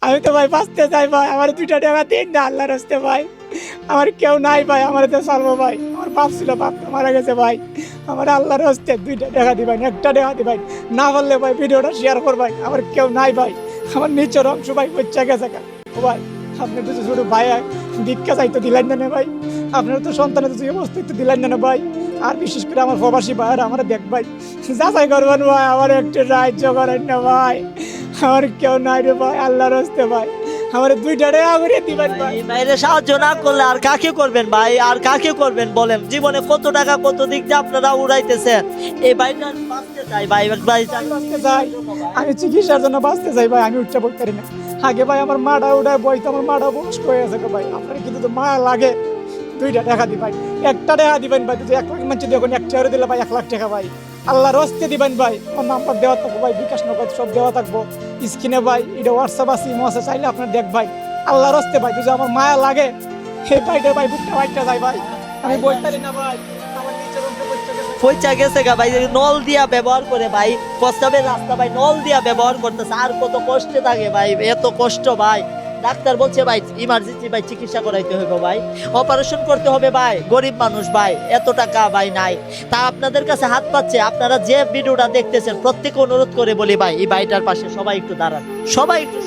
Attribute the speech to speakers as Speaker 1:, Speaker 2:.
Speaker 1: আমি তো ভাই বাঁচতে চাই ভাই, আমার 2টা টাকা দিন না আল্লাহর রাস্তে ভাই। আমার কেউ নাই ভাই, আমার তো চলবো ভাই। আমার বাপ ছিল, বাপ তো মারা গেছে ভাই। আমার আল্লাহর রাস্তে 2টা টাকা দিবেন, 1টা টাকা দিবেন, না পারলে ভাই ভিডিওটা শেয়ার করবেন। আমার কেউ নাই ভাই, আমার নিচের অংশ ভাই বচ্চা গেছে ও ভাই। আপনি তো ছোট ভাই ভিক্ষা চাইতে দিলেন না ভাই, আপনার তো সন্তানের তো অস্তিত্ব দিলেন না ভাই। আর বিশেষ করে আমার প্রবাসী ভাইয়ের আমার দেখ ভাই, যাচাই করবেন ভাই, আমার একটু সাহায্য করেন না ভাই। আমার কেউ নাই রে ভাই, আল্লাহর রাস্তে ভাই, আমার 2টা টাকা করে দিবেন ভাই।
Speaker 2: বাইরে সাহায্য না করলে আর কাকে করবেন ভাই? আর কাকে করবেন বলেন? জীবনে কত টাকা কত দিক দিয়ে আপনারা উড়াইতেছেন। এই ভাইটা বাঁচতে চাই ভাই, ভাই
Speaker 1: বাঁচতে চাই, আমি চিকিৎসার জন্য বাঁচতে চাই ভাই। আমি উঠতে পড়তে পারি না। আগে ভাই আমার মাটা উঠায় বইতে, আমার মাটা বয়স্ক হয়ে গেছে গো ভাই। আপনার কিন্তু তো মায়া লাগে, 2টা টাকা দিবেন, 1টা টাকা দিবেন ভাই। যদি 1 লাখ মানুষ দেখুন 1 টাকা দিলে ভাই 1 লাখ টাকা ভাই, আল্লাহর হস্তে দিবেন ভাই। আমার নাম্বার দেওয়া থাকবো ভাই, বিকাশ নগদ সব দেওয়া থাকবো স্ক্রিনে ভাই। এটা হোয়াটসঅ্যাপ আছে, ইমো আছে, চাইলে আপনার দেখ ভাই। আল্লাহর হস্তে ভাই, যদি আমার মায়া লাগে সেই ভাইটা ভাই বুকটা ভাইটা যায় ভাই। আমি বলতে পারি না ভাই, আমার নিচের অংশ বইতে গেছে।
Speaker 2: পয়সা গেছে গা ভাই, নল দিয়া ব্যবহার করে ভাই, প্রস্তাবের রাস্তা ভাই নল দিয়া ব্যবহার করতেছে। আর কত কষ্টে থাকে ভাই, এত কষ্ট ভাই। ডাক্তার বলছে ভাই ইমার্জেন্সি ভাই চিকিৎসা করাইতে হবে ভাই, অপারেশন করতে হবে ভাই। গরিব মানুষ ভাই, এত টাকা ভাই নাই। তা আপনাদের কাছে হাত পাচ্ছে, আপনারা যে ভিডিওটা দেখতেছেন প্রত্যেকে অনুরোধ করে বলি ভাই, এই ভাইটার পাশে সবাই একটু দাঁড়ান, সবাই একটু